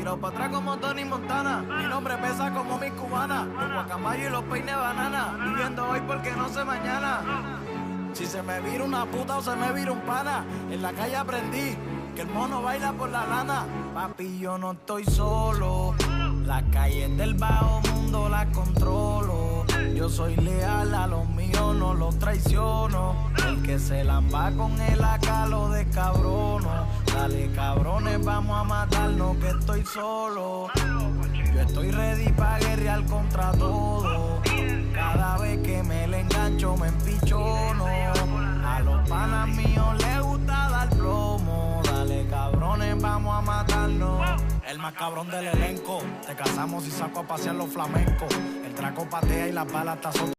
Tiro para atrás como Tony Montana. Mi nombre pesa como mi cubana. Los guacamayos y los peines banana. Viviendo hoy porque no sé mañana. Si se me vira una puta o se me vira un pana, en la calle aprendí que el mono baila por la lana. Papi, yo no estoy solo. Las calles del bajo mundo las controlo. Yo soy leal a los míos, no los traiciono. El que se lamba con el AK lo descabrono. Dale cabrones, vamos a matarnos que estoy solo. Yo estoy ready pa' guerrear contra todo. Cada vez que me le engancho me empichono. A los panas míos les gusta dar plomo. Dale cabrones, vamos a matarnos. El más cabrón del elenco. Te casamos y saco a pasear los flamencos. El traco patea y las balas te azotan.